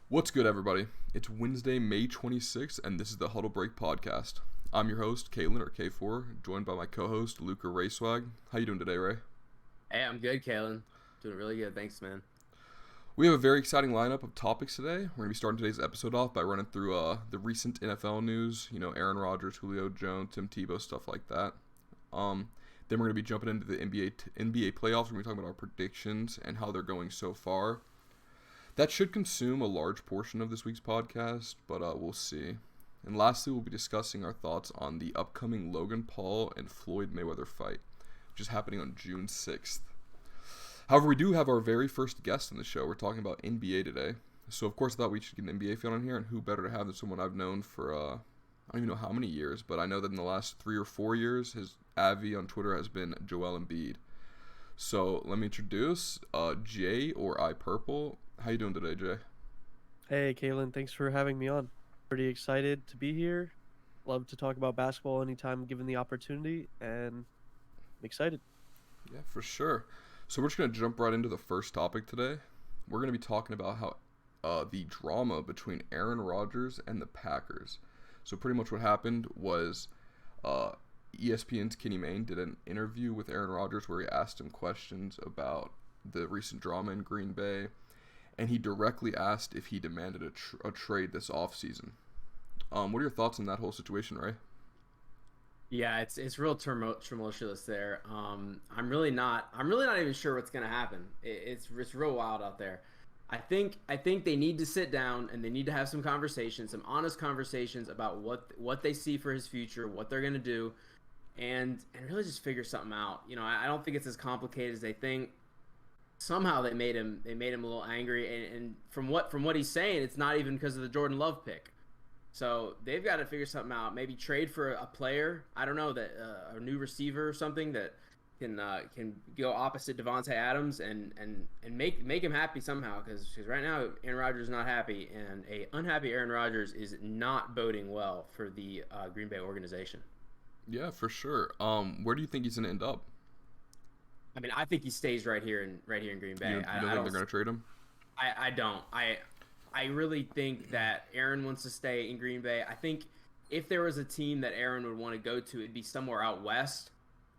What's good, everybody? It's Wednesday, May 26th, and this is the Huddle Break podcast. I'm your host, Kalen, or K4, joined by my co-host, Luca Rayswag. How you doing today, Ray? Hey, I'm good, Kalen. Doing really good. Thanks, man. We have a very exciting lineup of topics today. We're going to be starting today's episode off by running through the recent NFL news, Aaron Rodgers, Julio Jones, Tim Tebow, stuff like that. Then we're going to be jumping into the NBA playoffs. We're going to be talking about our predictions and how they're going so far. That should consume a large portion of this week's podcast, but we'll see. And lastly, we'll be discussing our thoughts on the upcoming Logan Paul and Floyd Mayweather fight, which is happening on June 6th. However, we do have our very first guest on the show. We're talking about NBA today. So, of course, I thought we should get an NBA fan on here, and who better to have than someone I've known for, I don't even know how many years, but I know that in the last 3 or 4 years, his Avi on Twitter has been Joel Embiid. So, let me introduce Jay, or I Purple. How you doing today, Jay? Hey, Kalen, thanks for having me on. Pretty excited to be here. Love to talk about basketball anytime given the opportunity, and I'm excited. Yeah, for sure. So we're just going to jump right into the first topic today. We're going to be talking about how the drama between Aaron Rodgers and the Packers. So pretty much what happened was ESPN's Kenny Mayne did an interview with Aaron Rodgers where he asked him questions about the recent drama in Green Bay, and he directly asked if he demanded a trade this offseason. What are your thoughts on that whole situation, Ray? Yeah, it's real tumultuous there. I'm really not even sure what's gonna happen. It's real wild out there. I think they need to sit down and they need to have some conversations, some honest conversations about what they see for his future, what they're gonna do, and really just figure something out. I don't think it's as complicated as they think. Somehow they made him a little angry, and from what he's saying, it's not even because of the Jordan Love pick. So they've got to figure something out. Maybe trade for a player. I don't know, that a new receiver or something that can go opposite Devontae Adams and make him happy somehow. Because right now Aaron Rodgers is not happy, and a unhappy Aaron Rodgers is not boding well for the Green Bay organization. Yeah, for sure. Where do you think he's gonna end up? I mean, I think he stays right here in Green Bay. You don't think they're gonna trade him? I don't. I really think that Aaron wants to stay in Green Bay. I think if there was a team that Aaron would want to go to, it'd be somewhere out west.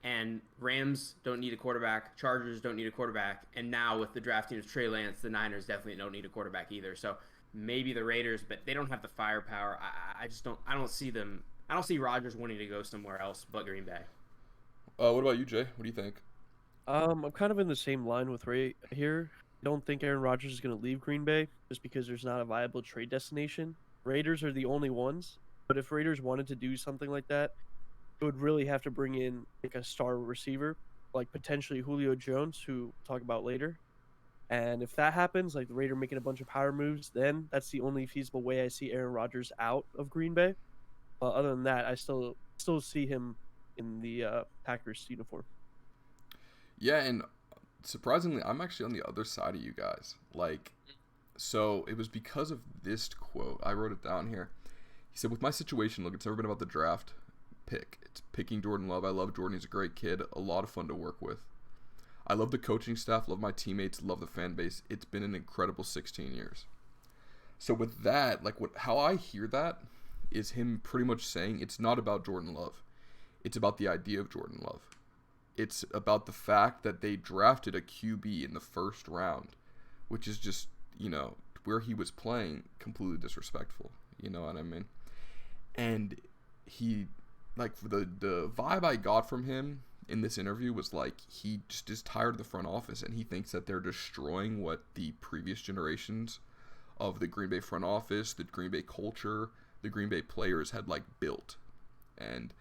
And Rams don't need a quarterback. Chargers don't need a quarterback. And now with the drafting of Trey Lance, the Niners definitely don't need a quarterback either. So maybe the Raiders, but they don't have the firepower. I just don't. I don't see them. I don't see Rodgers wanting to go somewhere else but Green Bay. What about you, Jay? What do you think? I'm kind of in the same line with Ray here. I don't think Aaron Rodgers is going to leave Green Bay just because there's not a viable trade destination. Raiders are the only ones, but if Raiders wanted to do something like that, it would really have to bring in like a star receiver, like potentially Julio Jones, who we'll talk about later. And if that happens, like the Raider making a bunch of power moves, then that's the only feasible way I see Aaron Rodgers out of Green Bay. But other than that, I still see him in the Packers uniform. Yeah, and surprisingly, I'm actually on the other side of you guys. So it was because of this quote. I wrote it down here. He said, "With my situation, look, it's never been about the draft pick. It's picking Jordan Love. I love Jordan. He's a great kid. A lot of fun to work with. I love the coaching staff, love my teammates, love the fan base. It's been an incredible 16 years." So with that, how I hear that is him pretty much saying it's not about Jordan Love. It's about the idea of Jordan Love. It's about the fact that they drafted a QB in the first round, which is just, where he was playing, completely disrespectful. You know what I mean? And he, the vibe I got from him in this interview was he just is tired of the front office, and he thinks that they're destroying what the previous generations of the Green Bay front office, the Green Bay culture, the Green Bay players had built. And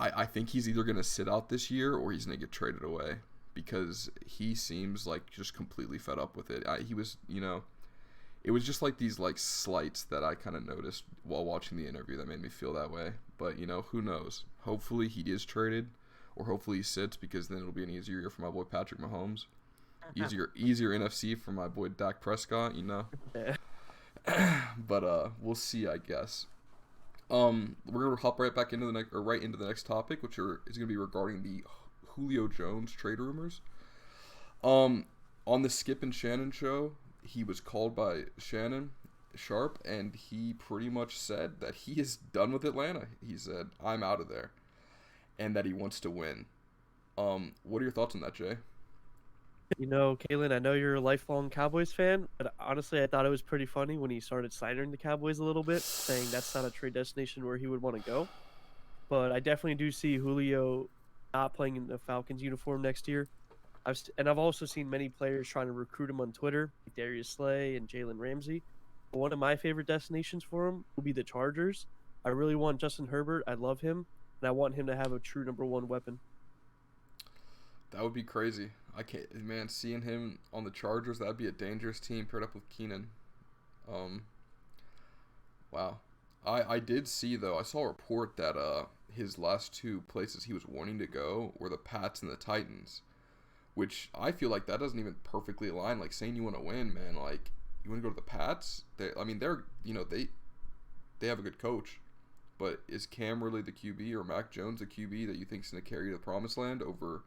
I think he's either going to sit out this year or he's going to get traded away because he seems just completely fed up with it. He was, it was just these slights that I kind of noticed while watching the interview that made me feel that way. But, who knows? Hopefully he is traded, or hopefully he sits, because then it'll be an easier year for my boy Patrick Mahomes. Easier NFC for my boy Dak Prescott, But we'll see, I guess. We're gonna hop right back into the next topic, which is gonna be regarding the Julio Jones trade rumors. On the Skip and Shannon show, he was called by Shannon, Sharp, and he pretty much said that he is done with Atlanta. He said, "I'm out of there," and that he wants to win. What are your thoughts on that, Jay? Kalen, I know you're a lifelong Cowboys fan, but honestly, I thought it was pretty funny when he started slandering the Cowboys a little bit, saying that's not a trade destination where he would want to go. But I definitely do see Julio not playing in the Falcons uniform next year. I've also seen many players trying to recruit him on Twitter, like Darius Slay and Jalen Ramsey. But one of my favorite destinations for him will be the Chargers. I really want Justin Herbert. I love him, and I want him to have a true number one weapon. That would be crazy. I can't, man. Seeing him on the Chargers, that'd be a dangerous team paired up with Keenan. Wow. I did see though. I saw a report that his last two places he was wanting to go were the Pats and the Titans, which I feel like that doesn't even perfectly align. Like saying you want to win, man. Like you want to go to the Pats. They have a good coach, but is Cam really the QB or Mac Jones the QB that you think is going to carry you to the promised land over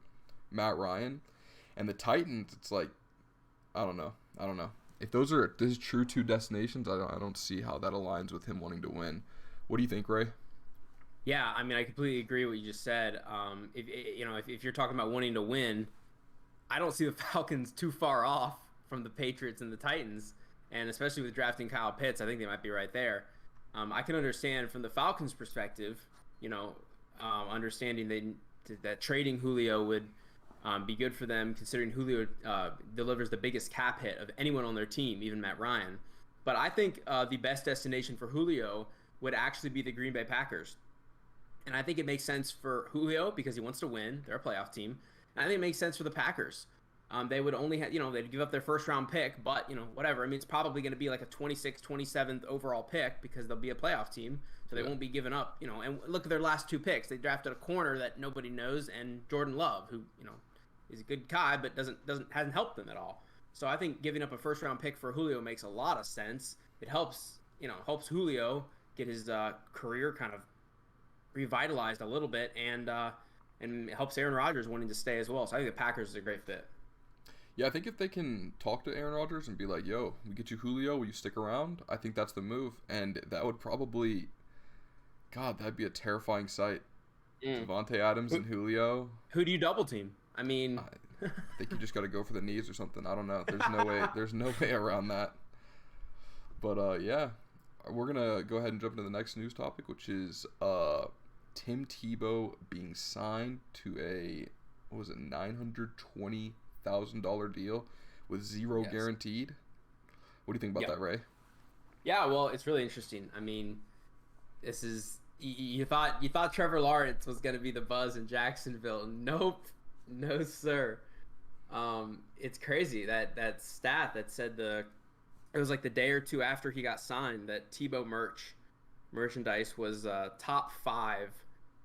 Matt Ryan? And the Titans, it's like, I don't know. If those are his true two destinations, I don't see how that aligns with him wanting to win. What do you think, Ray? Yeah, I mean, I completely agree with what you just said. If you're talking about wanting to win, I don't see the Falcons too far off from the Patriots and the Titans, and especially with drafting Kyle Pitts, I think they might be right there. I can understand from the Falcons' perspective, understanding that trading Julio would be good for them, considering Julio delivers the biggest cap hit of anyone on their team, even Matt Ryan. But I think the best destination for Julio would actually be the Green Bay Packers. And I think it makes sense for Julio because he wants to win. They're a playoff team. And I think it makes sense for the Packers. They would only have, they'd give up their first round pick, but, whatever. I mean, it's probably going to be like a 26th, 27th overall pick because they'll be a playoff team. So they won't be giving up, and look at their last two picks. They drafted a corner that nobody knows and Jordan Love, who, is a good guy, but hasn't helped them at all. So I think giving up a first round pick for Julio makes a lot of sense. It helps Julio get his career kind of revitalized a little bit, and it helps Aaron Rodgers wanting to stay as well. So I think the Packers is a great fit. Yeah, I think if they can talk to Aaron Rodgers and be like, "Yo, we get you Julio, will you stick around?" I think that's the move, and that would probably, God, that'd be a terrifying sight. Devontae Adams and Julio. Who do you double team? I mean, I think you just got to go for the knees or something. I don't know. There's no way around that. But yeah, we're gonna go ahead and jump into the next news topic, which is Tim Tebow being signed to a $920,000 deal with zero guaranteed. What do you think about that, Ray? Yeah, well, it's really interesting. I mean, this is you thought Trevor Lawrence was gonna be the buzz in Jacksonville. Nope. No, sir. It's crazy that stat that said it was like the day or two after he got signed that Tebow merchandise was top 5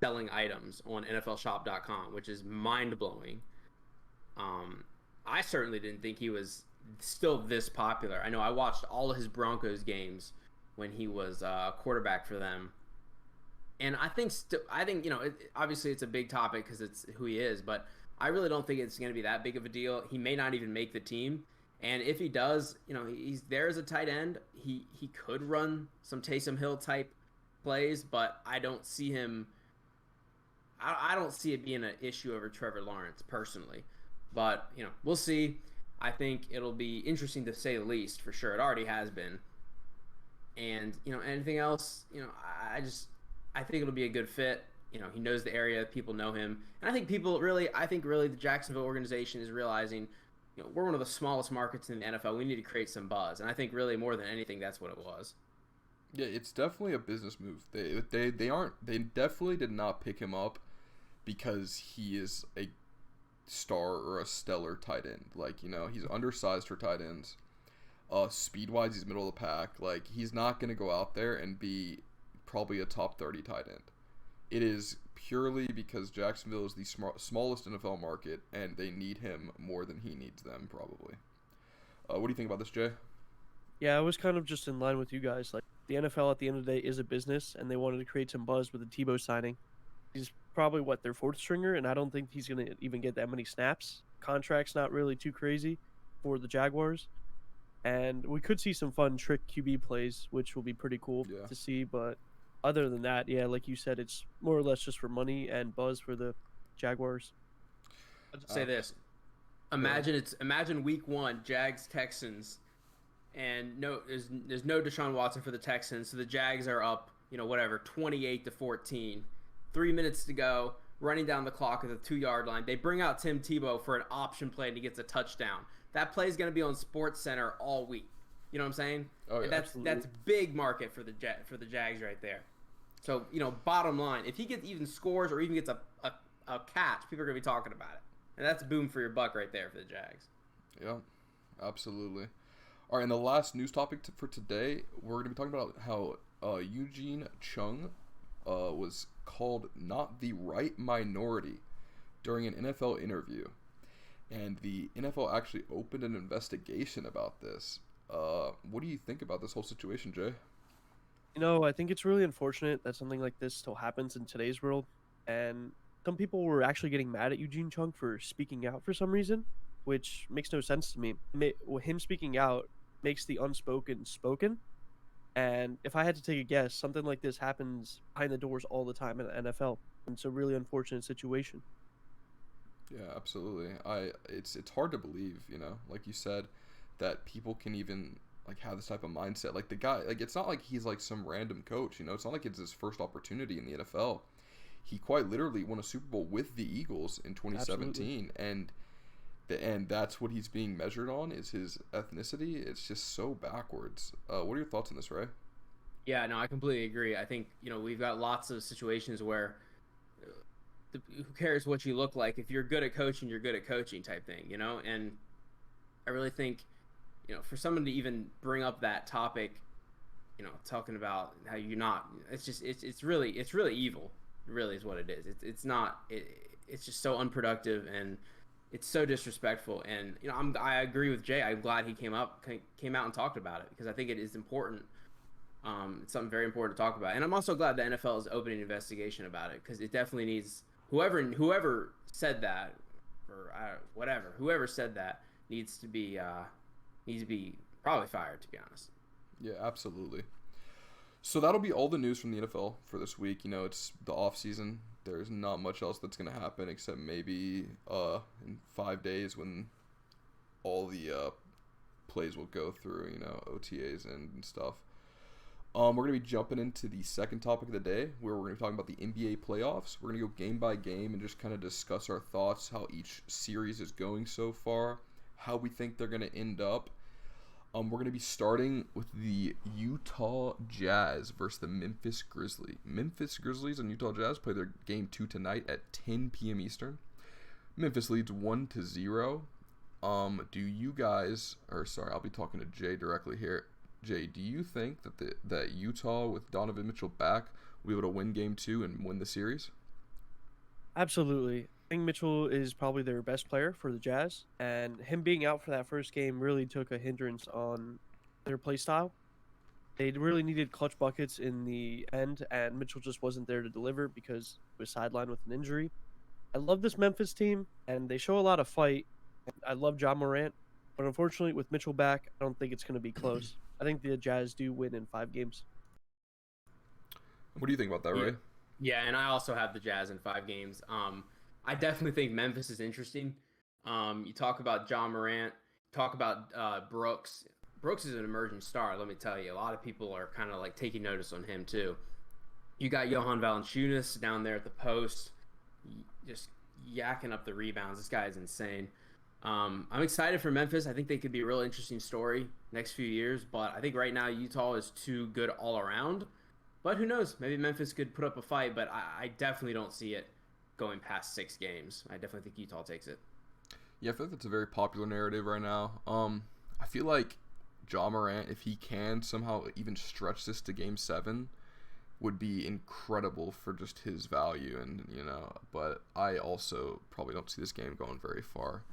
selling items on NFLShop.com, which is mind blowing. I certainly didn't think he was still this popular. I know I watched all of his Broncos games when he was quarterback for them. And I think obviously it's a big topic because it's who he is, but I really don't think it's going to be that big of a deal. He may not even make the team, and if he does, he's there as a tight end. He could run some Taysom Hill type plays, but I don't see him. I don't see it being an issue over Trevor Lawrence personally, but we'll see. I think it'll be interesting to say the least for sure. It already has been, and anything else, I think it'll be a good fit. He knows the area, people know him. And I think really the Jacksonville organization is realizing, we're one of the smallest markets in the NFL. We need to create some buzz. And I think really more than anything, that's what it was. Yeah, it's definitely a business move. They definitely did not pick him up because he is a star or a stellar tight end. Like, he's undersized for tight ends. Speed-wise, he's middle of the pack. Like, he's not going to go out there and be probably a top 30 tight end. It is purely because Jacksonville is the smallest NFL market, and they need him more than he needs them, probably. What do you think about this, Jay? Yeah, I was kind of just in line with you guys. Like, the NFL at the end of the day is a business, and they wanted to create some buzz with the Tebow signing. He's probably, their fourth stringer, and I don't think he's going to even get that many snaps. Contract's not really too crazy for the Jaguars. And we could see some fun trick QB plays, which will be pretty cool Yeah. to see. But other than that, yeah, like you said, it's more or less just for money and buzz for the Jaguars. I'll just say this: Yeah. imagine week 1, Jags Texans, and there's no Deshaun Watson for the Texans, so the Jags are up, 28-14, 3 minutes to go, running down the clock at the 2-yard line. They bring out Tim Tebow for an option play and he gets a touchdown. That play is going to be on Sports Center all week. You know what I'm saying? Oh, yeah. That's big market for the Jags right there. So, bottom line, if he even scores or even gets a catch, people are going to be talking about it. And that's boom for your buck right there for the Jags. Yeah, absolutely. All right, and the last news topic for today, we're going to be talking about how Eugene Chung was called not the right minority during an NFL interview. And the NFL actually opened an investigation about this. What do you think about this whole situation, Jay? I think it's really unfortunate that something like this still happens in today's world. And some people were actually getting mad at Eugene Chung for speaking out for some reason, which makes no sense to me. Him speaking out makes the unspoken spoken. And if I had to take a guess, something like this happens behind the doors all the time in the NFL. And it's a really unfortunate situation. Yeah, absolutely. It's hard to believe, like you said, that people can even have this type of mindset. Like the guy, it's not like he's like some random coach, it's not like it's his first opportunity in the NFL. He quite literally won a Super Bowl with the Eagles in 2017. Absolutely. And that's what he's being measured on is his ethnicity. It's just so backwards. What are your thoughts on this, Ray? Yeah, no, I completely agree. I think, we've got lots of situations where who cares what you look like? If you're good at coaching, you're good at coaching type thing, And I really think, for someone to even bring up that topic, talking about how you're not, it's really evil. It really is what it is. It's just so unproductive and it's so disrespectful. And I agree with Jay. I'm glad he came out and talked about it because I think it is important. It's something very important to talk about. And I'm also glad the NFL is opening an investigation about it because it definitely needs whoever said that or whoever said that needs to be probably fired, to be honest. Yeah, absolutely. So that'll be all the news from the NFL for this week. It's the off season. There's not much else that's going to happen except maybe in 5 days when all the plays will go through, OTAs and stuff. We're going to be jumping into the second topic of the day where we're going to be talking about the NBA playoffs. We're going to go game by game and just kind of discuss our thoughts, how each series is going so far, how we think they're going to end up. We're going to be starting with the Utah Jazz versus the Memphis Grizzlies. Memphis Grizzlies and Utah Jazz play their game 2 tonight at 10 p.m. Eastern. Memphis leads 1-0. Do you guys, I'll be talking to Jay directly here. Jay, do you think that Utah with Donovan Mitchell back will be able to win game 2 and win the series? Absolutely. I think Mitchell is probably their best player for the Jazz, and him being out for that first game really took a hindrance on their play style. They really needed clutch buckets in the end, and Mitchell just wasn't there to deliver because he was sidelined with an injury. I love this Memphis team, and they show a lot of fight. I love Ja Morant, but unfortunately with Mitchell back, I don't think it's going to be close. I think the Jazz do win in 5 games. What do you think about that, Ray? Yeah, and I also have the Jazz in 5 games. I definitely think Memphis is interesting. You talk about Ja Morant, talk about Brooks. Brooks is an emerging star, let me tell you. A lot of people are kind of taking notice on him too. You got Johan Valanciunas down there at the post, just yakking up the rebounds. This guy is insane. I'm excited for Memphis. I think they could be a real interesting story next few years, but I think right now Utah is too good all around. But who knows? Maybe Memphis could put up a fight, but I definitely don't see it going past 6 games. I definitely think Utah takes it. Yeah, I feel like that's a very popular narrative right now. I feel like Ja Morant, if he can somehow even stretch this to Game 7, would be incredible for just his value, and but I also probably don't see this game going very far.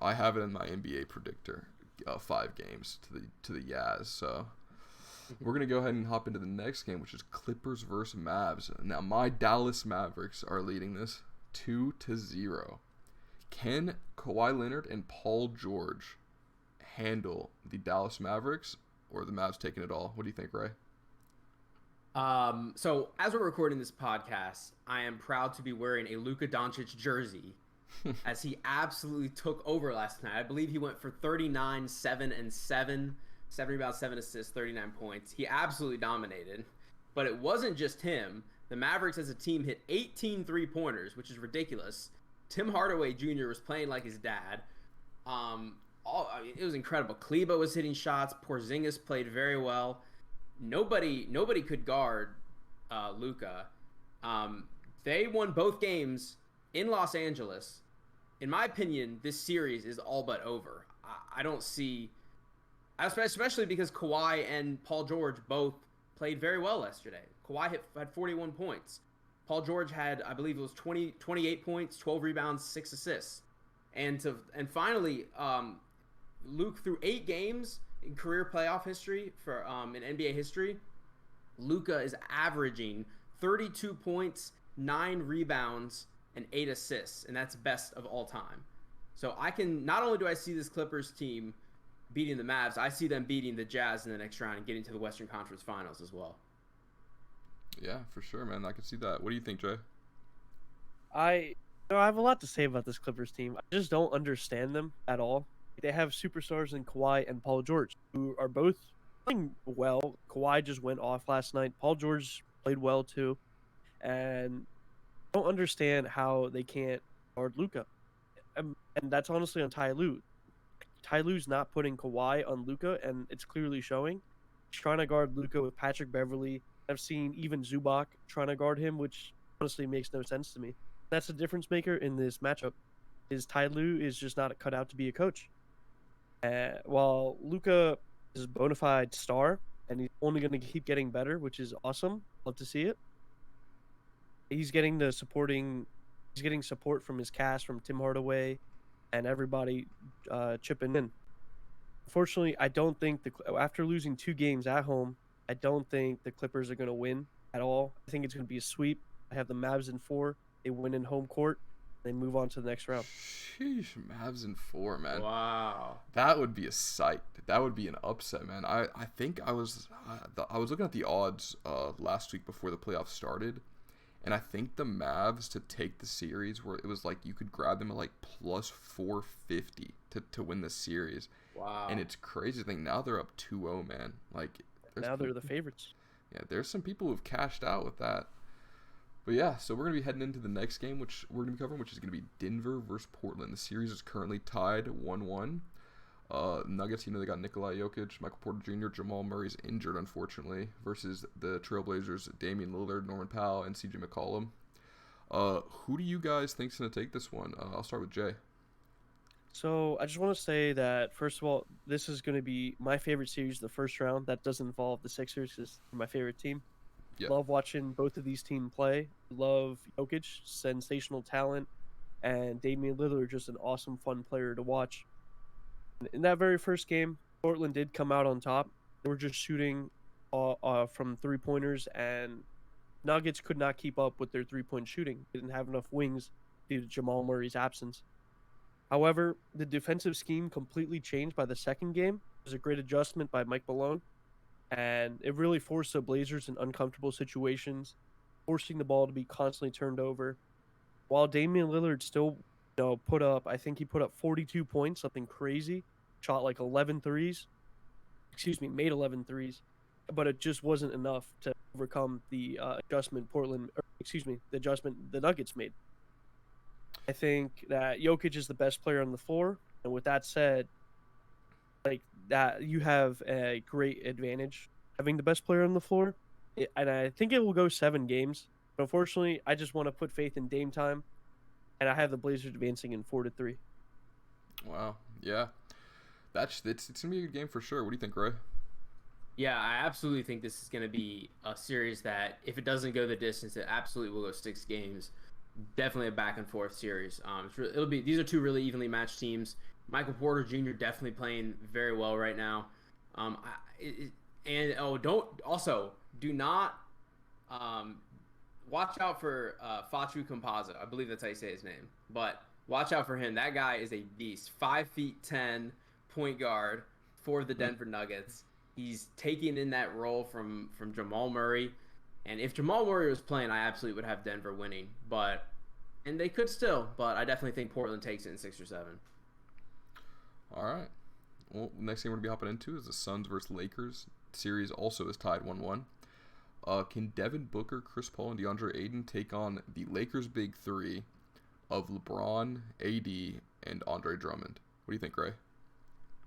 I have it in my NBA predictor, 5 games to the Jazz. So we're gonna go ahead and hop into the next game, which is Clippers versus Mavs. Now my Dallas Mavericks are leading this 2-0. Can Kawhi Leonard and Paul George handle the Dallas Mavericks or the Mavs taking it all? What do you think, Ray? So as we're recording this podcast, I am proud to be wearing a Luka Doncic jersey as he absolutely took over last night. I believe he went for 39, 7 and 7, 7 rebounds, 7 assists, 39 points. He absolutely dominated. But it wasn't just him. The Mavericks as a team hit 18 three-pointers, which is ridiculous. Tim Hardaway Jr. was playing like his dad. It was incredible. Kleba was hitting shots. Porzingis played very well. Nobody could guard Luka. They won both games in Los Angeles. In my opinion, this series is all but over. I don't see, especially because Kawhi and Paul George both played very well yesterday. Kawhi had 41 points. Paul George had, I believe it was 28 points, 12 rebounds, 6 assists. And finally, Luke, through 8 games in career playoff history for in NBA history, Luka is averaging 32 points, 9 rebounds, and 8 assists, and that's best of all time. So not only do I see this Clippers team beating the Mavs, I see them beating the Jazz in the next round and getting to the Western Conference Finals as well. Yeah, for sure, man. I can see that. What do you think, Jay? I have a lot to say about this Clippers team. I just don't understand them at all. They have superstars in Kawhi and Paul George, who are both playing well. Kawhi just went off last night. Paul George played well too, and I don't understand how they can't guard Luka. And that's honestly on Ty Lue. Ty Lue's not putting Kawhi on Luka, and it's clearly showing. He's trying to guard Luka with Patrick Beverley. I've seen even Zubac trying to guard him, which honestly makes no sense to me. That's the difference maker in this matchup. Is Ty Lue is just not cut out to be a coach. While Luka is a bona fide star, and he's only going to keep getting better, which is awesome. Love to see it. He's getting support from his cast, from Tim Hardaway, and everybody chipping in. Unfortunately, I don't think after losing 2 games at home, I don't think the Clippers are going to win at all. I think it's going to be a sweep. I have the Mavs in 4. They win in home court. They move on to the next round. Sheesh, Mavs in 4, man. Wow. That would be a sight. That would be an upset, man. I think I was looking at the odds last week before the playoffs started, and I think the Mavs to take the series, where it was like you could grab them at like plus 450 to win the series. Wow. And it's crazy to think now they're up 2-0, man. Like Now they're the favorites. Yeah, there's some people who've cashed out with that. But yeah, so we're going to be heading into the next game, which we're going to be covering, which is going to be Denver versus Portland. The series is currently tied 1-1. Nuggets, they got Nikola Jokic, Michael Porter Jr., Jamal Murray's injured, unfortunately, versus the Trailblazers, Damian Lillard, Norman Powell, and CJ McCollum. Who do you guys think is going to take this one? I'll start with Jay. So I just want to say that, first of all, this is going to be my favorite series, the first round. That does involve the Sixers, because they're my favorite team. Yep. Love watching both of these teams play. Love Jokic, sensational talent, and Damian Lillard, just an awesome, fun player to watch. In that very first game, Portland did come out on top. They were just shooting from three-pointers, and Nuggets could not keep up with their three-point shooting. They didn't have enough wings due to Jamal Murray's absence. However, the defensive scheme completely changed by the second game. It was a great adjustment by Mike Malone, and it really forced the Blazers in uncomfortable situations, forcing the ball to be constantly turned over. While Damian Lillard still put up, I think he put up 42 points, something crazy, shot like 11 threes, made 11 threes, but it just wasn't enough to overcome the adjustment the adjustment the Nuggets made. I think that Jokic is the best player on the floor, and with that said, like that, you have a great advantage having the best player on the floor, and I think it will go 7 games. But unfortunately, I just want to put faith in Dame time, and I have the Blazers advancing in 4-3. Wow, yeah, it's gonna be a good game for sure. What do you think, Ray? Yeah, I absolutely think this is going to be a series that, if it doesn't go the distance, it absolutely will go 6 games. Definitely a back and forth series. These are 2 really evenly matched teams. Michael Porter Jr. definitely playing very well right now. Do not watch out for Fatu Campazzo. I believe that's how you say his name. But watch out for him. That guy is a beast. 5'10", point guard for the Denver Nuggets. He's taking in that role from Jamal Murray. And if Jamal Murray was playing, I absolutely would have Denver winning. And they could still, but I definitely think Portland takes it in 6 or 7. All right. Well, next game we're going to be hopping into is the Suns versus Lakers. Series also is tied 1-1. Can Devin Booker, Chris Paul, and DeAndre Ayton take on the Lakers' big three of LeBron, AD, and Andre Drummond? What do you think, Ray?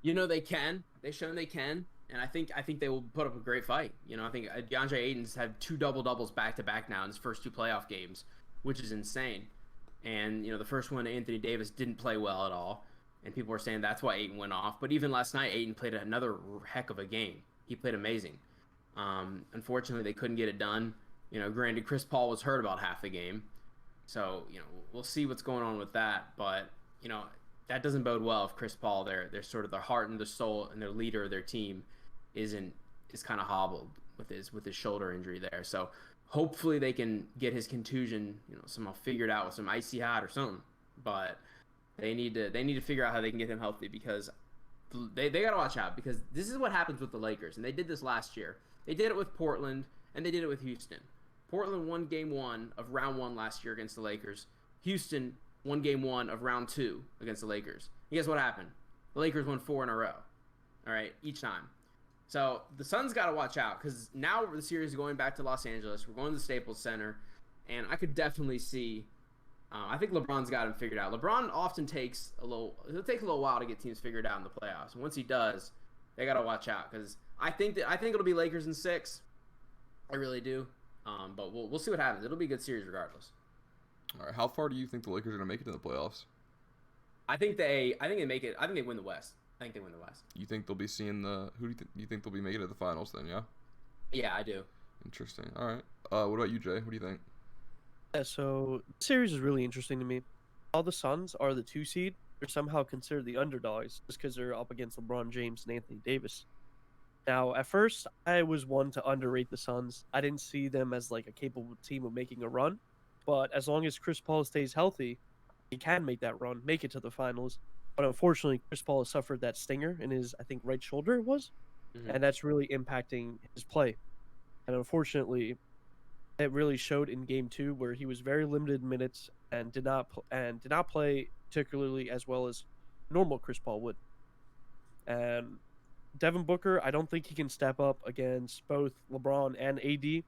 They can. They've shown they can. And I think they will put up a great fight. I think DeAndre Ayton's had 2 double-doubles back-to-back now in his first 2 playoff games, which is insane. And, the first one, Anthony Davis didn't play well at all. And people were saying that's why Ayton went off. But even last night, Ayton played another heck of a game. He played amazing. Unfortunately, they couldn't get it done. Granted, Chris Paul was hurt about half the game. So, we'll see what's going on with that. But, that doesn't bode well if Chris Paul, they're sort of their heart and their soul and their leader of their team is kind of hobbled with his shoulder injury there. So hopefully they can get his contusion, somehow figured out with some icy hot or something. But they need to figure out how they can get him healthy, because they got to watch out, because this is what happens with the Lakers. And they did this last year. They did it with Portland, and they did it with Houston. Portland won game 1 of round 1 last year against the Lakers. Houston won game 1 of round 2 against the Lakers. And guess what happened? The Lakers won 4 in a row. All right, each time. So the Suns got to watch out, because now the series is going back to Los Angeles. We're going to the Staples Center, and I could definitely see. I think LeBron's got him figured out. LeBron often takes it'll take a little while to get teams figured out in the playoffs. And once he does, they got to watch out, because I think it'll be Lakers in 6. I really do. But we'll see what happens. It'll be a good series regardless. All right. How far do you think the Lakers are going to make it in the playoffs? I think they make it. I think they win the West. I think they win the West. You think they'll be seeing who do you think they'll be making it to the finals then? Yeah. Yeah, I do. Interesting. All right. What about you, Jay? What do you think? Yeah, so the series is really interesting to me. All the Suns are the 2 seed. They're somehow considered the underdogs just because they're up against LeBron James and Anthony Davis. Now, at first, I was one to underrate the Suns. I didn't see them as like a capable team of making a run. But as long as Chris Paul stays healthy, he can make that run, make it to the finals. But unfortunately, Chris Paul has suffered that stinger in his, I think, right shoulder it was. Mm-hmm. And that's really impacting his play. And unfortunately, it really showed in game 2, where he was very limited minutes and did not play particularly as well as normal Chris Paul would. And Devin Booker, I don't think he can step up against both LeBron and AD. You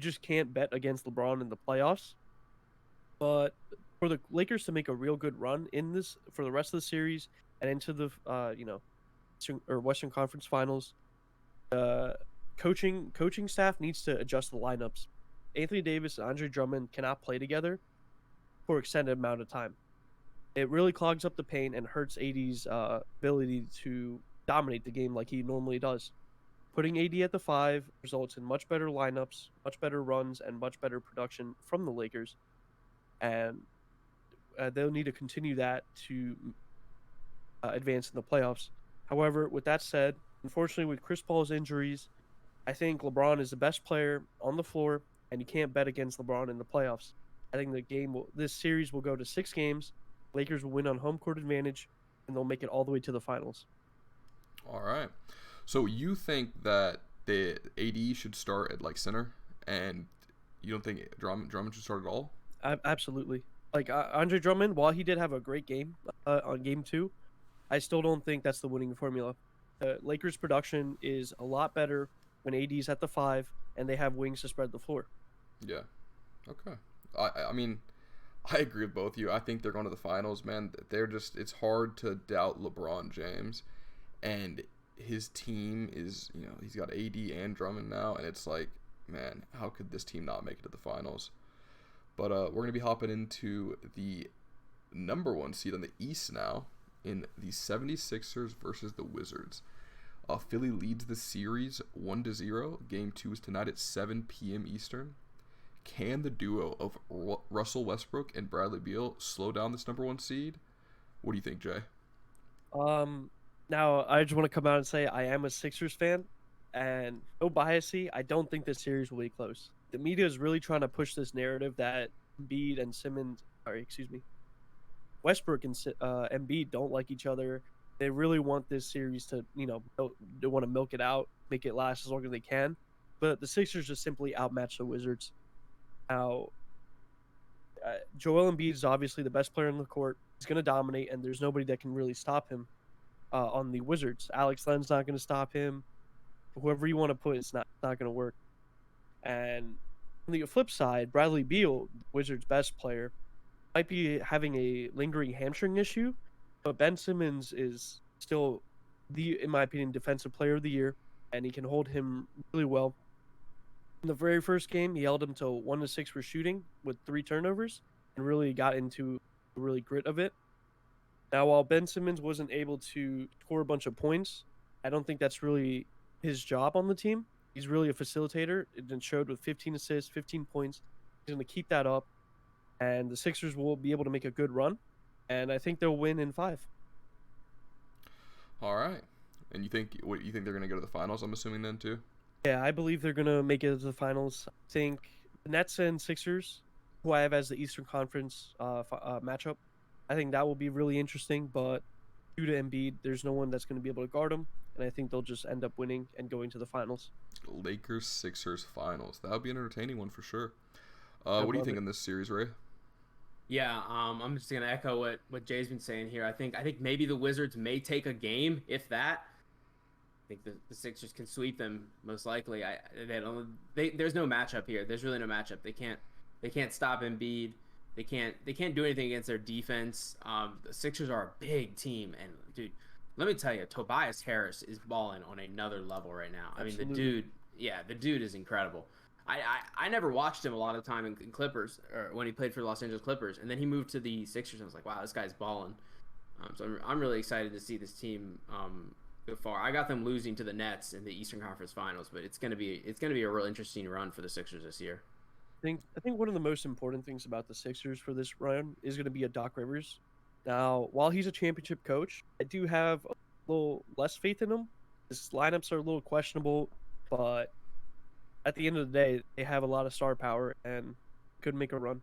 just can't bet against LeBron in the playoffs. But for the Lakers to make a real good run in this for the rest of the series and into the Western Conference Finals, coaching staff needs to adjust the lineups. Anthony Davis and Andre Drummond cannot play together for extended amount of time. It really clogs up the paint and hurts AD's ability to dominate the game like he normally does. Putting AD at the 5 results in much better lineups, much better runs, and much better production from the Lakers. And they'll need to continue that to advance in the playoffs. However, with that said, unfortunately, with Chris Paul's injuries, I think LeBron is the best player on the floor, and you can't bet against LeBron in the playoffs. I think this series will go to 6 games. Lakers will win on home court advantage, and they'll make it all the way to the finals. All right. So you think that the AD should start at center, and you don't think Drummond should start at all? Absolutely. Andre Drummond, while he did have a great game on game 2, I still don't think that's the winning formula. Lakers' production is a lot better when AD's at the 5 and they have wings to spread the floor. Yeah. Okay. I mean, I agree with both of you. I think they're going to the finals, man. It's hard to doubt LeBron James, and his team is, he's got AD and Drummond now, and it's like, man, how could this team not make it to the finals? But we're going to be hopping into the number 1 seed on the East now in the 76ers versus the Wizards. Philly leads the series 1-0. Game 2 is tonight at 7 p.m. Eastern. Can the duo of Russell Westbrook and Bradley Beal slow down this number 1 seed? What do you think, Jay? Now, I just want to come out and say I am a Sixers fan, and no biasy, I don't think this series will be close. The media is really trying to push this narrative that Westbrook and Embiid don't like each other, They really want this series to, they want to milk it out, make it last as long as they can. But the Sixers just simply outmatch the Wizards. Now, Joel Embiid is obviously the best player on the court. He's going to dominate, and there's nobody that can really stop him on the Wizards. Alex Len's not going to stop him. Whoever you want to put, it's not going to work. And on the flip side, Bradley Beal, Wizards' best player, might be having a lingering hamstring issue, but Ben Simmons is still in my opinion, defensive player of the year, and he can hold him really well. In the very first game, he held him to 1-6 for shooting with 3 turnovers and really got into the really grit of it. Now, while Ben Simmons wasn't able to score a bunch of points, I don't think that's really his job on the team. He's really a facilitator. It showed with 15 assists, 15 points. He's going to keep that up, and the Sixers will be able to make a good run, and I think they'll win in 5. All right. And you think they're going to go to the finals, I'm assuming then too? Yeah, I believe they're going to make it to the finals. I think the Nets and Sixers, who I have as the Eastern Conference matchup, I think that will be really interesting, but due to Embiid, there's no one that's going to be able to guard him, and I think they'll just end up winning and going to the finals. Lakers-Sixers finals. That would be an entertaining one for sure. What do you think in this series, Ray? Yeah, I'm just gonna echo what Jay's been saying here. I think maybe the Wizards may take a game, if that. I think the Sixers can sweep them most likely. There's no matchup here. There's really no matchup. They can't stop Embiid. They can't do anything against their defense. The Sixers are a big team, and dude, let me tell you, Tobias Harris is balling on another level right now. Absolutely. I mean, the dude is incredible. I never watched him a lot of the time in Clippers, or when he played for the Los Angeles Clippers, and then he moved to the Sixers, and I was like, wow, this guy's balling. So I'm really excited to see this team go far. I got them losing to the Nets in the Eastern Conference Finals, but it's gonna be a real interesting run for the Sixers this year. I think one of the most important things about the Sixers for this run is going to be a Doc Rivers. Now, while he's a championship coach, I do have a little less faith in him. His lineups are a little questionable, but at the end of the day, they have a lot of star power and could make a run.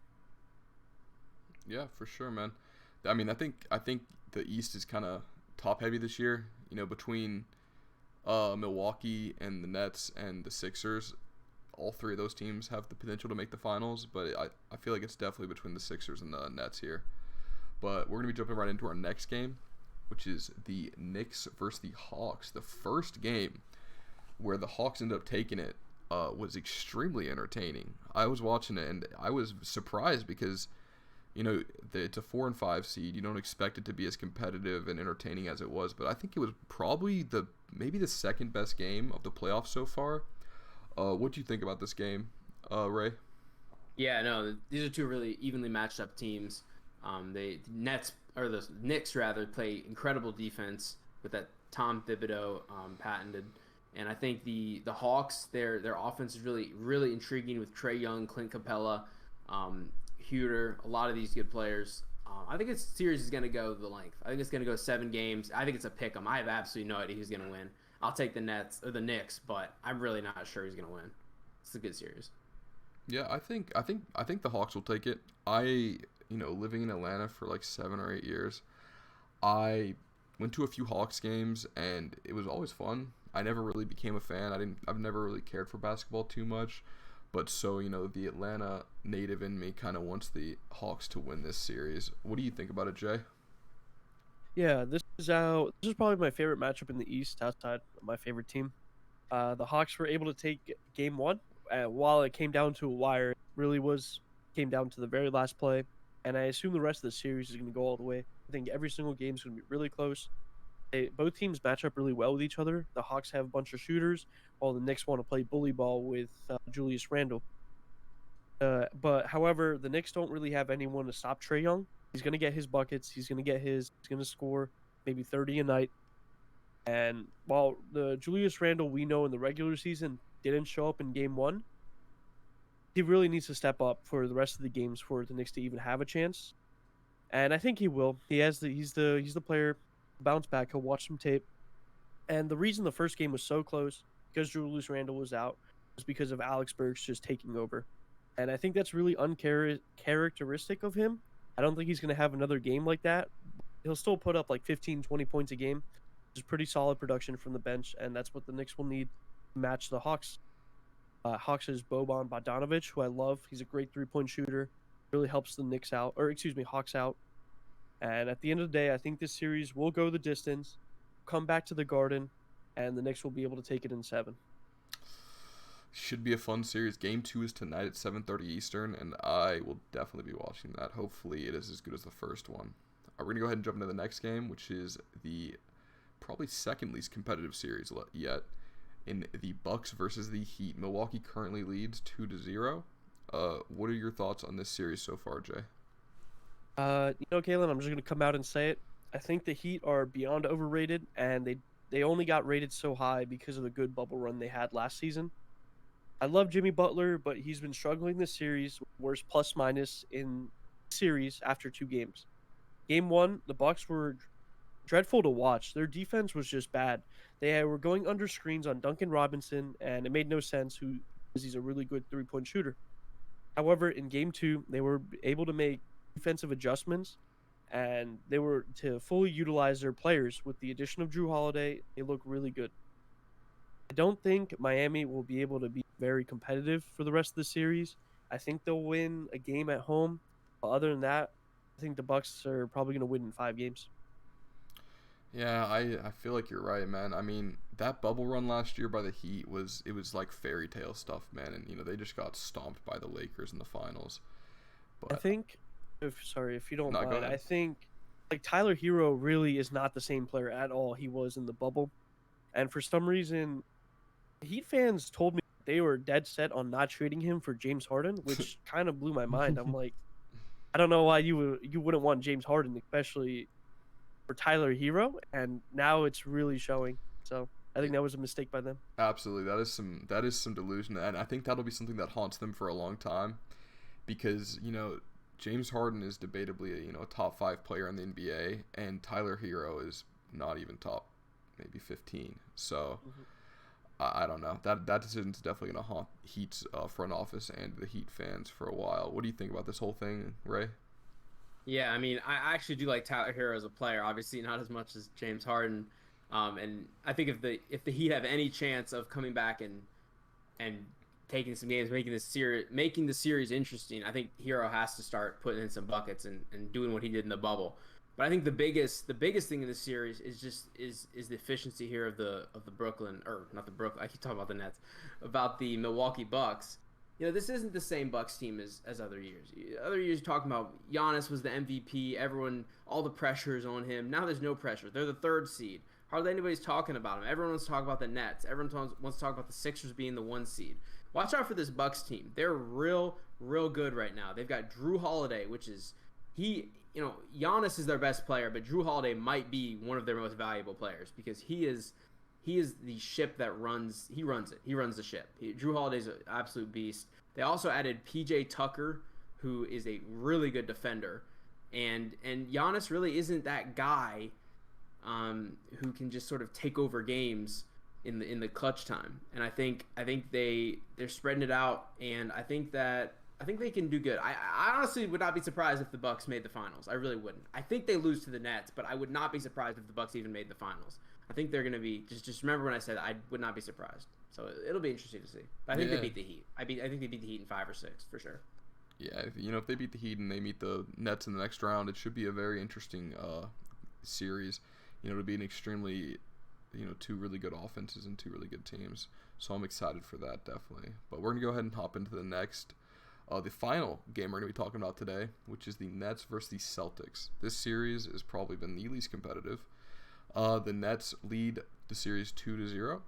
Yeah, for sure, man. I mean, I think the East is kind of top heavy this year. You know, between Milwaukee and the Nets and the Sixers, all three of those teams have the potential to make the finals, but I feel like it's definitely between the Sixers and the Nets here. But we're going to be jumping right into our next game, which is the Knicks versus the Hawks. The first game where the Hawks ended up taking it was extremely entertaining. I was watching it, and I was surprised because, you know, it's a 4 and 5 seed. You don't expect it to be as competitive and entertaining as it was, but I think it was probably maybe the second best game of the playoffs so far. What do you think about this game, Ray? Yeah, no, these are two really evenly matched up teams. The Knicks rather play incredible defense with that Tom Thibodeau patented, and I think the Hawks, their offense is really really intriguing with Trae Young, Clint Capella, Huter, a lot of these good players. I think this series is going to go the length. I think it's going to go 7 games. I think it's a pick 'em. I have absolutely no idea who's going to win. I'll take the Knicks, but I'm really not sure who's going to win. It's a good series. Yeah, I think the Hawks will take it. Living in Atlanta for like 7 or 8 years, I went to a few Hawks games, and it was always fun. I never really became a fan. I've never really cared for basketball too much, but so, the Atlanta native in me kind of wants the Hawks to win this series. What do you think about it, Jay? Yeah, this is probably my favorite matchup in the East outside of my favorite team. The Hawks were able to take game 1. While it came down to a wire, it really came down to the very last play. And I assume the rest of the series is going to go all the way. I think every single game is going to be really close. Both teams match up really well with each other. The Hawks have a bunch of shooters, while the Knicks want to play bully ball with Julius Randle. But however, the Knicks don't really have anyone to stop Trae Young. He's going to get his buckets. He's going to score maybe 30 a night. And while the Julius Randle we know in the regular season didn't show up in game 1, he really needs to step up for the rest of the games for the Knicks to even have a chance. And I think he will. He's the player. Bounce back. He'll watch some tape. And the reason the first game was so close, because Julius Randle was out, was because of Alex Burks just taking over. And I think that's really uncharacteristic of him. I don't think he's going to have another game like that. he'll still put up like 15, 20 points a game, which is pretty solid production from the bench, and that's what the Knicks will need to match the Hawks. Hawks is Boban Bogdanovic, who I love. He's a great 3-point shooter. Really helps the Hawks out. And at the end of the day, I think this series will go the distance, come back to the Garden, and the Knicks will be able to take it in 7. Should be a fun series. Game 2 is tonight at 7:30 Eastern, and I will definitely be watching that. Hopefully it is as good as the first one. We're going to go ahead and jump into the next game, which is the probably second least competitive series yet, in the Bucks versus the Heat. Milwaukee currently leads 2-0. What are your thoughts on this series so far, Jay? Kalen, I'm just going to come out and say it. I think the Heat are beyond overrated, and they only got rated so high because of the good bubble run they had last season. I love Jimmy Butler, but he's been struggling this series, worst plus-minus in series after 2 games. Game 1, the Bucks were dreadful to watch. Their defense was just bad. They were going under screens on Duncan Robinson, and it made no sense because he's a really good 3-point shooter. However, in Game 2, they were able to make defensive adjustments, and they were to fully utilize their players. With the addition of Jrue Holiday, they look really good. I don't think Miami will be able to be very competitive for the rest of the series. I think they'll win a game at home. But other than that, I think the Bucks are probably going to win in 5 games. Yeah, I feel like you're right, man. I mean, that bubble run last year by the Heat was like fairy tale stuff, man. And, they just got stomped by the Lakers in the finals. But I think, if you don't go mind, ahead. I think like Tyler Hero really is not the same player at all he was in the bubble. And for some reason, Heat fans told me they were dead set on not trading him for James Harden, which kind of blew my mind. I'm like, I don't know why you wouldn't want James Harden, especially for Tyler Hero, and now it's really showing. So I think that was a mistake by them. Absolutely, that is some delusion, and I think that'll be something that haunts them for a long time, because James Harden is debatably a top 5 player in the NBA, and Tyler Hero is not even top maybe 15. So I don't know. That decision is definitely going to haunt Heat's front office and the Heat fans for a while. What do you think about this whole thing, Ray? Yeah, I mean, I actually do like Tyler Hero as a player. Obviously, not as much as James Harden. And I think if the Heat have any chance of coming back and taking some games, making the series interesting, I think Hero has to start putting in some buckets and doing what he did in the bubble. But I think the biggest thing in this series is the efficiency here of the Brooklyn, or not the Brooklyn. I keep talking about the Nets, about the Milwaukee Bucks. This isn't the same Bucks team as other years. Other years, you're talking about Giannis was the MVP. All the pressure is on him. Now there's no pressure. They're the 3rd seed. Hardly anybody's talking about them. Everyone wants to talk about the Nets. Everyone wants to talk about the Sixers being the 1 seed. Watch out for this Bucks team. They're real good right now. They've got Jrue Holiday, which is Giannis is their best player, but Jrue Holiday might be one of their most valuable players because he is the ship that runs. He runs it. He runs the ship. Jrue Holiday's an absolute beast. They also added PJ Tucker, who is a really good defender, and Giannis really isn't that guy who can just sort of take over games in the clutch time. And I think they're spreading it out, and I think they can do good. I honestly would not be surprised if the Bucks made the finals. I really wouldn't. I think they lose to the Nets, but I would not be surprised if the Bucks even made the finals. I think they're going to be just remember when I said I would not be surprised. So it'll be interesting to see. But I think they beat the Heat. I think they beat the Heat in 5 or 6 for sure. Yeah, if they beat the Heat and they meet the Nets in the next round, it should be a very interesting series. It'll be an extremely 2 really good offenses and 2 really good teams. So I'm excited for that, definitely. But we're going to go ahead and hop into the next the final game we're going to be talking about today, which is the Nets versus the Celtics. This series has probably been the least competitive. The Nets lead the series 2-0.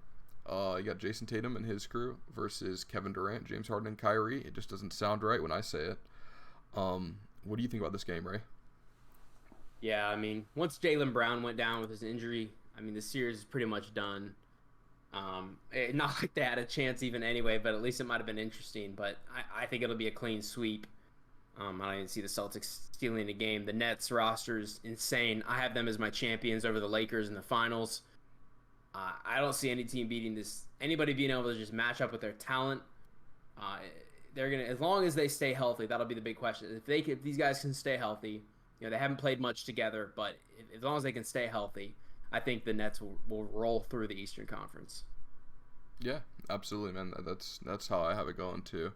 You got Jason Tatum and his crew versus Kevin Durant, James Harden, and Kyrie. It just doesn't sound right when I say it. What do you think about this game, Ray? Yeah, I mean, once Jaylen Brown went down with his injury, I mean, the series is pretty much done. Not like they had a chance even anyway, but at least it might have been interesting. But I think it'll be a clean sweep. I don't even see the Celtics stealing the game. The Nets roster is insane. I have them as my champions over the Lakers in the finals. I don't see anybody being able to just match up with their talent. They're gonna, as long as they stay healthy, that'll be the big question. If these guys can stay healthy, They haven't played much together, but as long as they can stay healthy, I think the Nets will roll through the Eastern Conference. Yeah, absolutely, man. That's how I have it going too.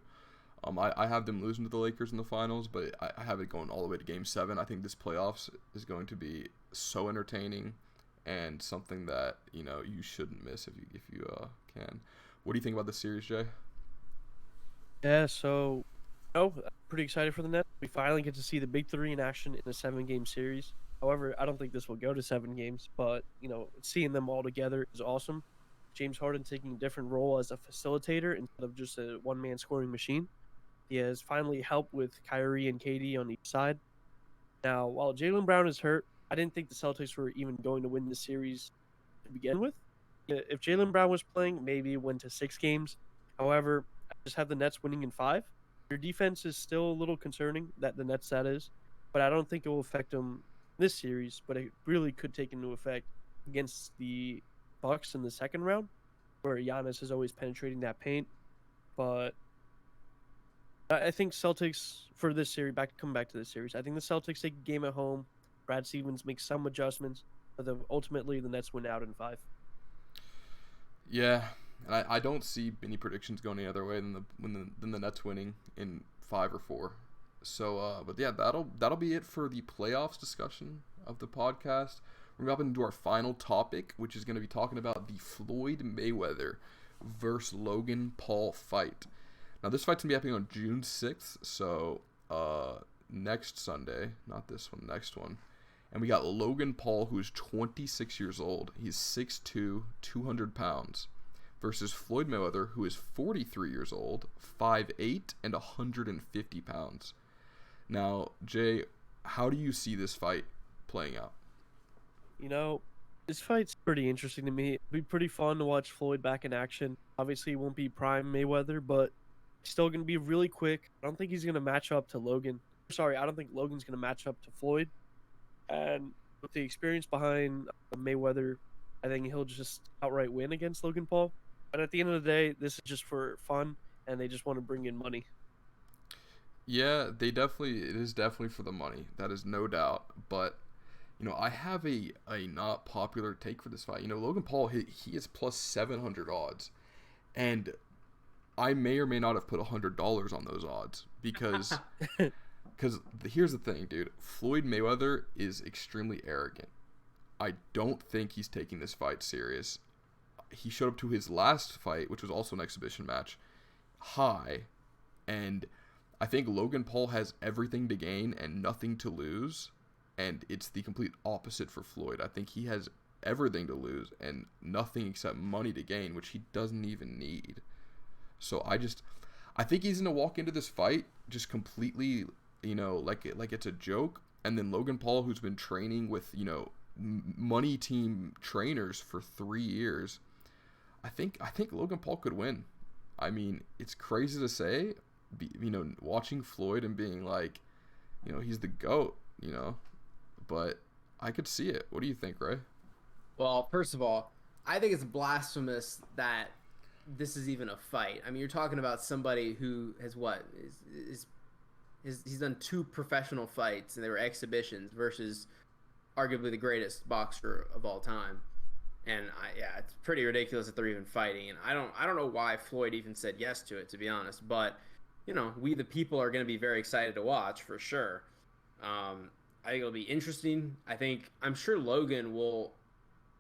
I have them losing to the Lakers in the finals, but I have it going all the way to Game 7. I think this playoffs is going to be so entertaining and something that you shouldn't miss if you can. What do you think about the series, Jay? Yeah, so I'm pretty excited for the Nets. We finally get to see the big three in action in a 7-game series. However, I don't think this will go to 7 games, but seeing them all together is awesome. James Harden taking a different role as a facilitator instead of just a one-man scoring machine. He has finally helped with Kyrie and KD on each side. Now, while Jaylen Brown is hurt, I didn't think the Celtics were even going to win the series to begin with. If Jaylen Brown was playing, maybe it went to 6 games. However, I just have the Nets winning in 5. Your defense is still a little concerning, the Nets that is, but I don't think it will affect them this series, but it really could take into effect against the Bucks in the second round, where Giannis is always penetrating that paint. But I think Celtics for this series, come back to this series, I think the Celtics take a game at home. Brad Stevens makes some adjustments, but ultimately the Nets win out in 5. Yeah, and I don't see any predictions going any other way than the Nets winning in 5 or 4. So, but yeah, that'll be it for the playoffs discussion of the podcast. We're going to hop into our final topic, which is going to be talking about the Floyd Mayweather versus Logan Paul fight. Now, this fight's going to be happening on June 6th, so next Sunday, not this one, next one. And we got Logan Paul, who is 26 years old. He's 6'2", 200 pounds, versus Floyd Mayweather, who is 43 years old, 5'8", and 150 pounds. Now, Jay, how do you see this fight playing out? This fight's pretty interesting to me. It'd be pretty fun to watch Floyd back in action. Obviously, it won't be prime Mayweather, but he's still going to be really quick. I don't think he's going to match up to Logan. Sorry, I don't think Logan's going to match up to Floyd. And with the experience behind Mayweather, I think he'll just outright win against Logan Paul. But at the end of the day, this is just for fun, and they just want to bring in money. Yeah, it is definitely for the money. That is no doubt. But, I have a not popular take for this fight. Logan Paul, he is plus 700 odds. And I may or may not have put $100 on those odds because here's the thing, dude. Floyd Mayweather is extremely arrogant. I don't think he's taking this fight serious. He showed up to his last fight, which was also an exhibition match, high, and I think Logan Paul has everything to gain and nothing to lose, and it's the complete opposite for Floyd. I think he has everything to lose and nothing except money to gain, which he doesn't even need. So I think he's going to walk into this fight just completely, like it's a joke, and then Logan Paul, who's been training with, money team trainers for 3 years, I think Logan Paul could win. I mean, it's crazy to say, watching Floyd and being like, he's the GOAT, but I could see it. What do you think, Ray? Well, first of all, I think it's blasphemous that this is even a fight. I mean, you're talking about somebody who has he's done 2 professional fights and they were exhibitions versus arguably the greatest boxer of all time. And it's pretty ridiculous that they're even fighting. And I don't know why Floyd even said yes to it, to be honest. But we the people are going to be very excited to watch for sure. I think it'll be interesting. I'm sure Logan will.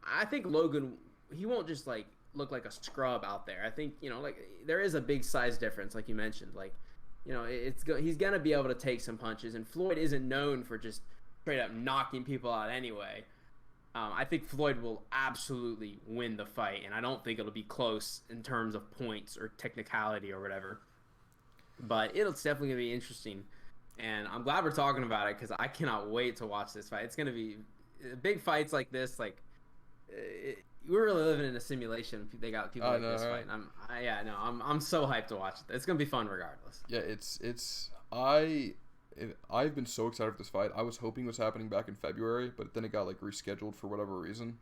I think Logan, he won't just like look like a scrub out there. I think there is a big size difference, like you mentioned. Like he's gonna be able to take some punches, and Floyd isn't known for just straight up knocking people out anyway. I think Floyd will absolutely win the fight, and I don't think it'll be close in terms of points or technicality or whatever. But it's definitely going to be interesting, and I'm glad we're talking about it because I cannot wait to watch this fight. It's going to be big fights like this. We're really living in a simulation. They got people like this fight. I'm so hyped to watch it. It's going to be fun regardless. Yeah, I've been so excited for this fight. I was hoping it was happening back in February, but then it got rescheduled for whatever reason.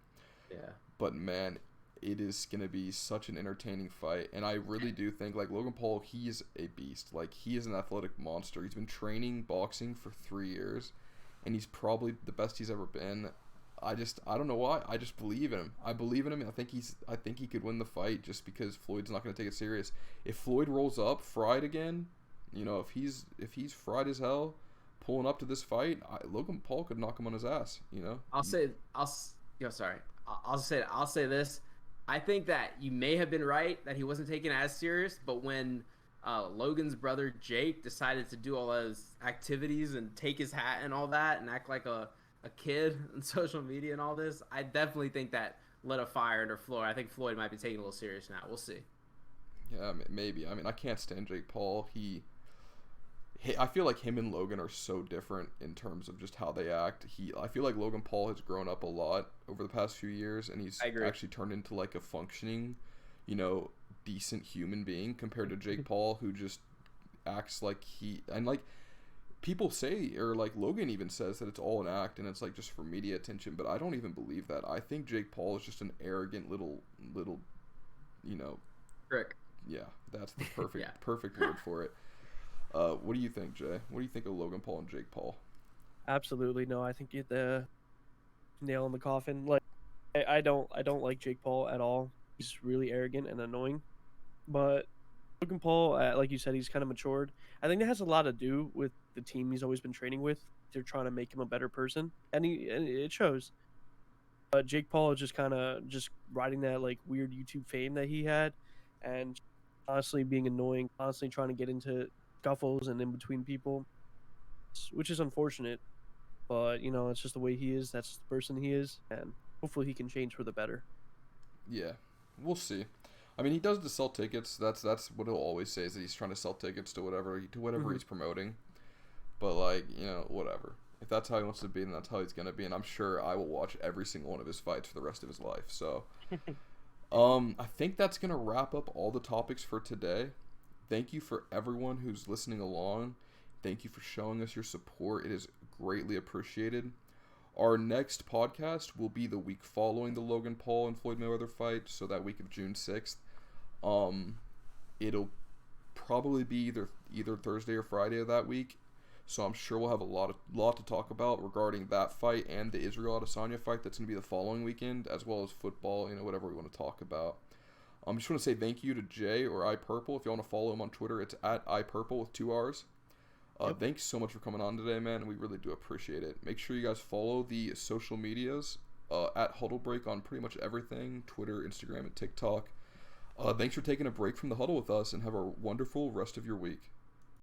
Yeah. But man, it is going to be such an entertaining fight, and I really do think Logan Paul, he is a beast. He is an athletic monster. He's been training boxing for 3 years, and he's probably the best he's ever been. I don't know why. I just believe in him. I believe in him. I think he could win the fight just because Floyd's not going to take it serious. If Floyd rolls up fried again, if he's fried as hell, pulling up to this fight, Logan Paul could knock him on his ass. I'll say this. I think that you may have been right that he wasn't taken as serious, but when Logan's brother Jake decided to do all those activities and take his hat and all that and act like a kid on social media and all this, I definitely think that lit a fire under Floyd. I think Floyd might be taking it a little serious now. We'll see. Yeah, maybe. I mean, I can't stand Jake Paul. I feel like him and Logan are so different in terms of just how they act. I feel like Logan Paul has grown up a lot over the past few years, and he's actually turned into like a functioning, decent human being compared to Jake Paul, who just acts like people say, or like Logan even says that it's all an act and it's like just for media attention, but I don't even believe that. I think Jake Paul is just an arrogant little prick. Yeah, that's the perfect word for it. What do you think, Jay? What do you think of Logan Paul and Jake Paul? Absolutely no. I think you hit the nail in the coffin. Like, I don't like Jake Paul at all. He's really arrogant and annoying. But Logan Paul, like you said, he's kind of matured. I think that has a lot to do with the team he's always been training with. They're trying to make him a better person, and it shows. But Jake Paul is just kind of riding that like weird YouTube fame that he had, and constantly being annoying, constantly trying to get into scuffles and in between people, which is unfortunate. But it's just the way he is. That's the person he is, and hopefully he can change for the better. Yeah, we'll see. I mean, he does to sell tickets. That's what he'll always say, is that he's trying to sell tickets to whatever he's promoting. But whatever. If that's how he wants to be, then that's how he's gonna be. And I'm sure I will watch every single one of his fights for the rest of his life. So, I think that's gonna wrap up all the topics for today. Thank you for everyone who's listening along. Thank you for showing us your support. It is greatly appreciated. Our next podcast will be the week following the Logan Paul and Floyd Mayweather fight, so that week of June 6th. It'll probably be either Thursday or Friday of that week, so I'm sure we'll have a lot to talk about regarding that fight and the Israel Adesanya fight that's going to be the following weekend, as well as football, whatever we want to talk about. I just want to say thank you to Jay, or iPurple. If you want to follow him on Twitter, it's at iPurple with 2 R's. Thanks so much for coming on today, man. We really do appreciate it. Make sure you guys follow the social medias at Huddle Break on pretty much everything: Twitter, Instagram, and TikTok. Thanks for taking a break from the huddle with us, and have a wonderful rest of your week.